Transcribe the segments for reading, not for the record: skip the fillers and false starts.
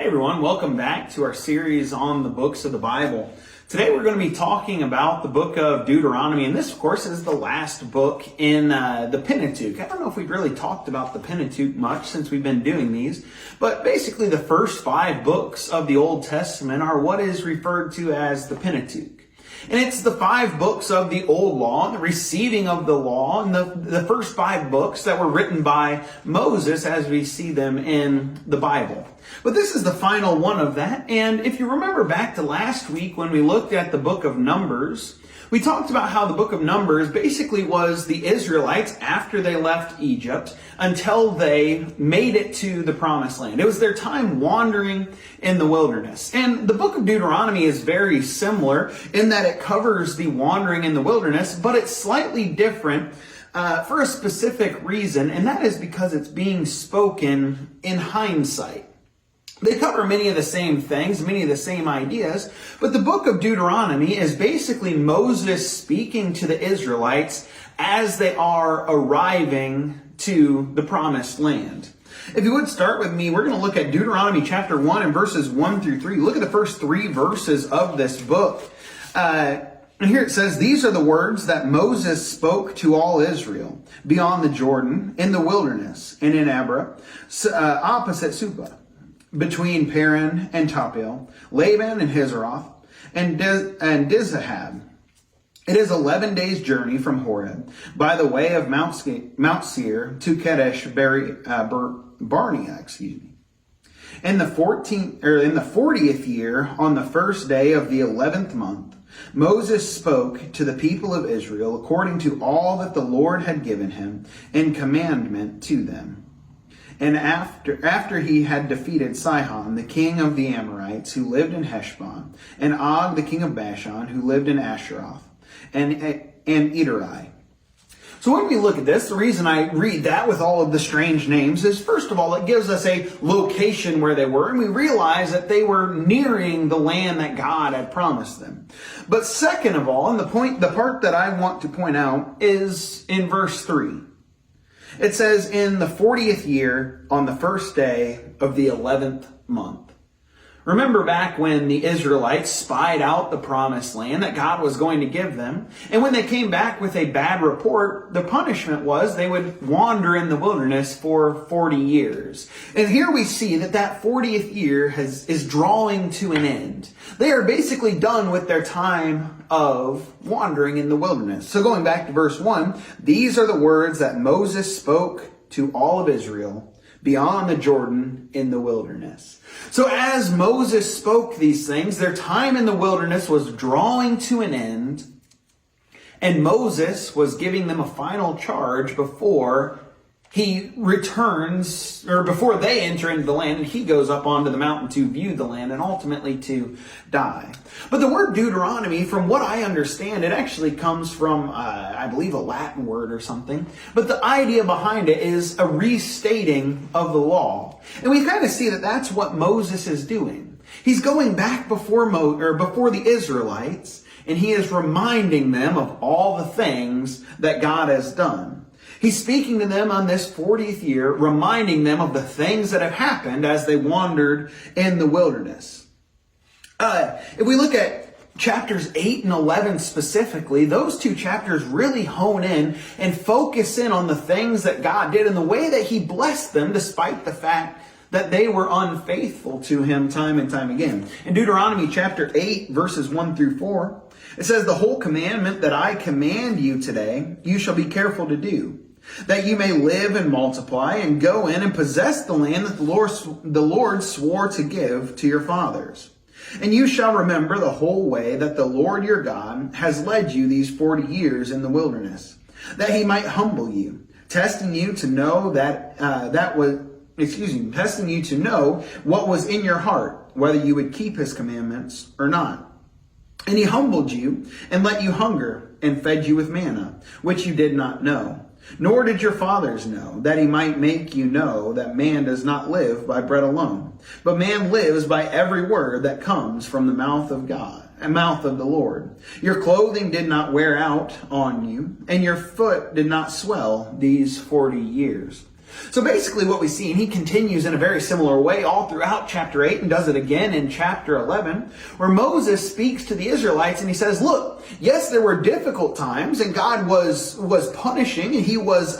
Hey everyone, welcome back to our series on the books of the Bible. Today we're going to be talking about the book of Deuteronomy, and this of course is the last book in the Pentateuch. I don't know if we've really talked about the Pentateuch much since we've been doing these, but basically the first 5 books of the Old Testament are what is referred to as the Pentateuch. And it's the 5 books of the Old Law, the receiving of the law, and the first 5 books that were written by Moses as we see them in the Bible. But this is the final one of that. And if you remember back to last week when we looked at the book of Numbers, we talked about how the book of Numbers basically was the Israelites after they left Egypt until they made it to the promised land. It was their time wandering in the wilderness. And the book of Deuteronomy is very similar in that it covers the wandering in the wilderness, but it's slightly different for a specific reason, and that is because it's being spoken in hindsight. They cover many of the same things, many of the same ideas, but the book of Deuteronomy is basically Moses speaking to the Israelites as they are arriving to the promised land. If you would start with me, we're going to look at Deuteronomy chapter 1 and verses 1 through 3. Look at the first 3 verses of this book. And here it says, "These are the words that Moses spoke to all Israel beyond the Jordan, in the wilderness, and in Abra, opposite Supa, between Paran and Tapil, Laban and Hazeroth, and Dizahab. It is 11 days' journey from Horeb, by the way of Mount Seir to Kadesh Barnea, In the 40th year, on the first day of the 11th month, Moses spoke to the people of Israel according to all that the Lord had given him in commandment to them. And after he had defeated Sihon, the king of the Amorites, who lived in Heshbon, and Og, the king of Bashan, who lived in Asheroth, and Edrei." So when we look at this, the reason I read that with all of the strange names is, first of all, it gives us a location where they were, and we realize that they were nearing the land that God had promised them. But second of all, and the part that I want to point out is in verse 3. It says, "In the 40th year, on the first day of the 11th month." Remember back when the Israelites spied out the promised land that God was going to give them, and when they came back with a bad report, the punishment was they would wander in the wilderness for 40 years. And here we see that 40th year is drawing to an end. They are basically done with their time of wandering in the wilderness. So going back to verse 1, "These are the words that Moses spoke to all of Israel beyond the Jordan in the wilderness." So as Moses spoke these things, their time in the wilderness was drawing to an end, and Moses was giving them a final charge before he returns, or before they enter into the land, and he goes up onto the mountain to view the land and ultimately to die. But the word Deuteronomy, from what I understand, it actually comes from, I believe, a Latin word or something. But the idea behind it is a restating of the law. And we kind of see that that's what Moses is doing. He's going back before the Israelites, and he is reminding them of all the things that God has done. He's speaking to them on this 40th year, reminding them of the things that have happened as they wandered in the wilderness. If we look at chapters 8 and 11 specifically, those 2 chapters really hone in and focus in on the things that God did and the way that he blessed them despite the fact that they were unfaithful to him time and time again. In Deuteronomy chapter 8, verses 1 through 4, it says, "The whole commandment that I command you today, you shall be careful to do, that you may live and multiply and go in and possess the land that the Lord swore to give to your fathers. And you shall remember the whole way that the Lord your God has led you these 40 years in the wilderness, that he might humble you, testing you to know testing you to know what was in your heart, whether you would keep his commandments or not. And he humbled you and let you hunger and fed you with manna, which you did not know, nor did your fathers know, that he might make you know that man does not live by bread alone, but man lives by every word that comes from the mouth of God, and mouth of the Lord. Your clothing did not wear out on you, and your foot did not swell these 40 years. So basically what we see, and he continues in a very similar way all throughout chapter 8 and does it again in chapter 11, where Moses speaks to the Israelites and he says, look, yes, there were difficult times and God was punishing and he was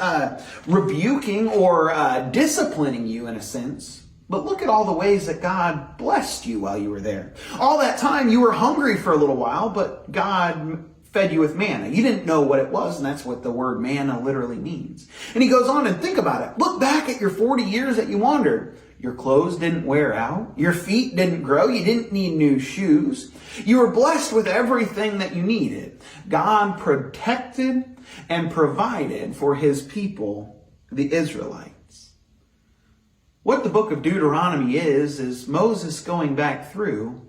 rebuking or disciplining you in a sense. But look at all the ways that God blessed you while you were there. All that time you were hungry for a little while, but God fed you with manna. You didn't know what it was, and that's what the word manna literally means. And he goes on and think about it. Look back at your 40 years that you wandered. Your clothes didn't wear out. Your feet didn't grow. You didn't need new shoes. You were blessed with everything that you needed. God protected and provided for his people, the Israelites. What the book of Deuteronomy is Moses going back through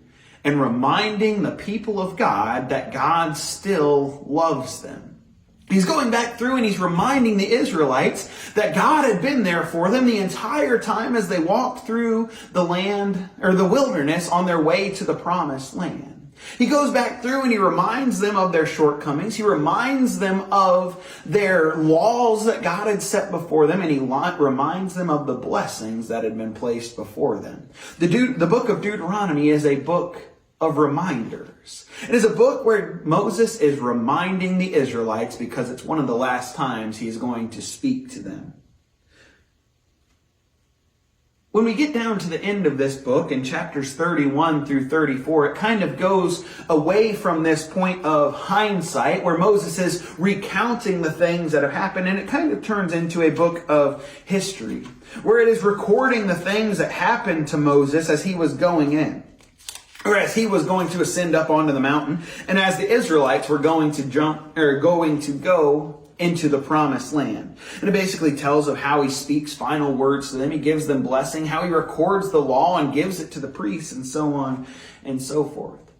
and reminding the people of God that God still loves them. He's going back through and he's reminding the Israelites that God had been there for them the entire time as they walked through the land or the wilderness on their way to the promised land. He goes back through and he reminds them of their shortcomings. He reminds them of their laws that God had set before them, and he reminds them of the blessings that had been placed before them. The book of Deuteronomy is a book of reminders. It is a book where Moses is reminding the Israelites because it's one of the last times he's going to speak to them. When we get down to the end of this book in chapters 31 through 34, it kind of goes away from this point of hindsight where Moses is recounting the things that have happened, and it kind of turns into a book of history where it is recording the things that happened to Moses as he was going in. Or as he was going to ascend up onto the mountain, and as the Israelites were going to go into the promised land. And it basically tells of how he speaks final words to them. He gives them blessing, how he records the law and gives it to the priests, and so on and so forth.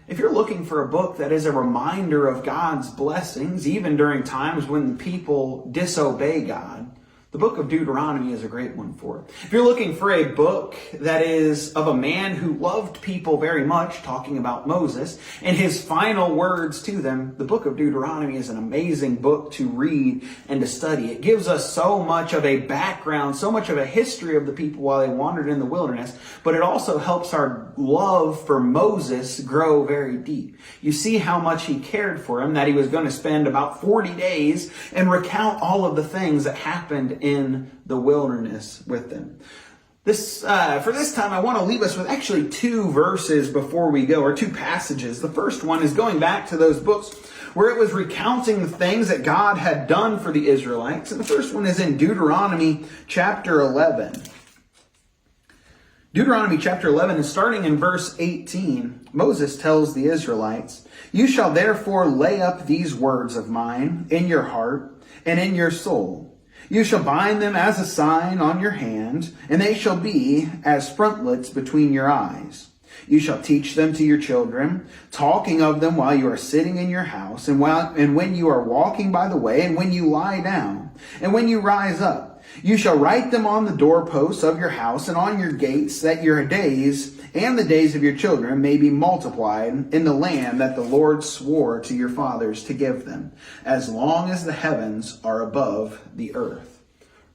If you're looking for a book that is a reminder of God's blessings, even during times when people disobey God, the book of Deuteronomy is a great one for it. If you're looking for a book that is of a man who loved people very much, talking about Moses, and his final words to them, the book of Deuteronomy is an amazing book to read and to study. It gives us so much of a background, so much of a history of the people while they wandered in the wilderness, but it also helps our love for Moses grow very deep. You see how much he cared for him, that he was going to spend about 40 days and recount all of the things that happened in the wilderness with them. For this time, I want to leave us with actually two verses before we go, or two passages. The first one is going back to those books where it was recounting the things that God had done for the Israelites. And the first one is in Deuteronomy chapter 11. Deuteronomy chapter 11 is starting in verse 18. Moses tells the Israelites, "You shall therefore lay up these words of mine in your heart and in your soul. You shall bind them as a sign on your hand, and they shall be as frontlets between your eyes. You shall teach them to your children, talking of them while you are sitting in your house, and when you are walking by the way, and when you lie down, and when you rise up. You shall write them on the doorposts of your house and on your gates, that your days and the days of your children may be multiplied in the land that the Lord swore to your fathers to give them, as long as the heavens are above the earth."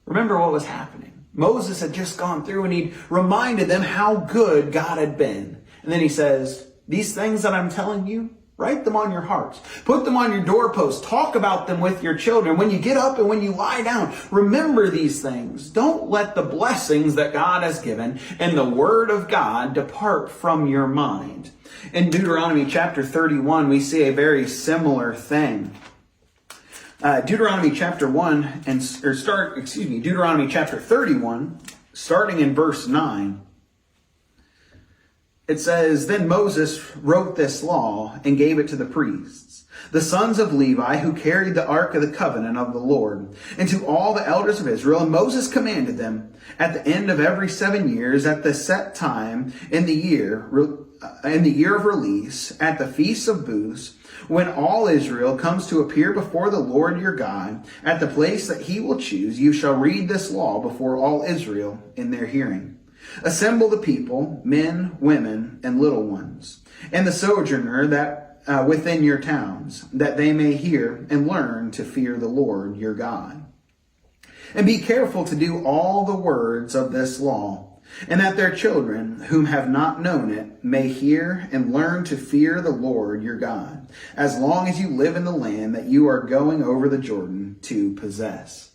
Remember what was happening. Moses had just gone through and he reminded them how good God had been. And then he says, these things that I'm telling you, write them on your hearts. Put them on your doorposts. Talk about them with your children. When you get up and when you lie down, remember these things. Don't let the blessings that God has given and the word of God depart from your mind. In Deuteronomy chapter 31, we see a very similar thing. Deuteronomy chapter 31, starting in verse 9. It says, "Then Moses wrote this law and gave it to the priests, the sons of Levi, who carried the ark of the covenant of the Lord, and to all the elders of Israel. And Moses commanded them at the end of every 7 years, at the set time in the year of release, at the feasts of booths, when all Israel comes to appear before the Lord your God, at the place that he will choose, you shall read this law before all Israel in their hearing. Assemble the people, men, women, and little ones, and the sojourner that within your towns, that they may hear and learn to fear the Lord your God. And be careful to do all the words of this law, and that their children, whom have not known it, may hear and learn to fear the Lord your God, as long as you live in the land that you are going over the Jordan to possess.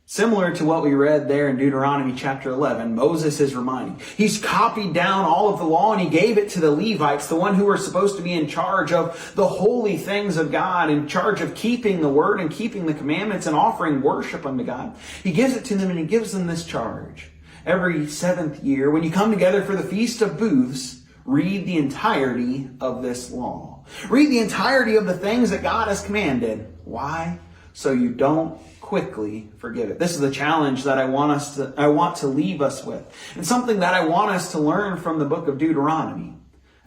Similar to what we read there in Deuteronomy chapter 11, Moses is reminding. He's copied down all of the law and he gave it to the Levites, the one who were supposed to be in charge of the holy things of God, in charge of keeping the word and keeping the commandments and offering worship unto God. He gives it to them and he gives them this charge. Every seventh year, when you come together for the Feast of Booths, read the entirety of this law. Read the entirety of the things that God has commanded. Why? So you don't quickly forget it. This is the challenge that I want to leave us with. And something that I want us to learn from the book of Deuteronomy.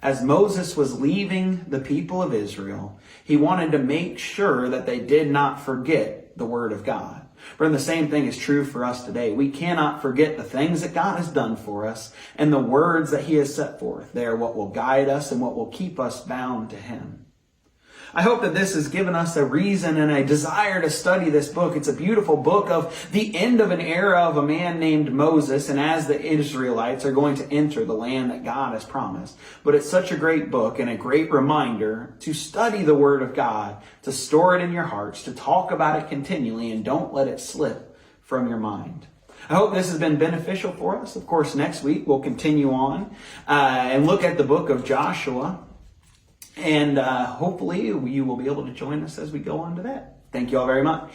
As Moses was leaving the people of Israel, he wanted to make sure that they did not forget the word of God. Friend, the same thing is true for us today. We cannot forget the things that God has done for us and the words that he has set forth. They are what will guide us and what will keep us bound to him. I hope that this has given us a reason and a desire to study this book. It's a beautiful book of the end of an era of a man named Moses, and as the Israelites are going to enter the land that God has promised. But it's such a great book and a great reminder to study the Word of God, to store it in your hearts, to talk about it continually, and don't let it slip from your mind. I hope this has been beneficial for us. Of course, next week we'll continue on and look at the book of Joshua. And hopefully you will be able to join us as we go on to that. Thank you all very much.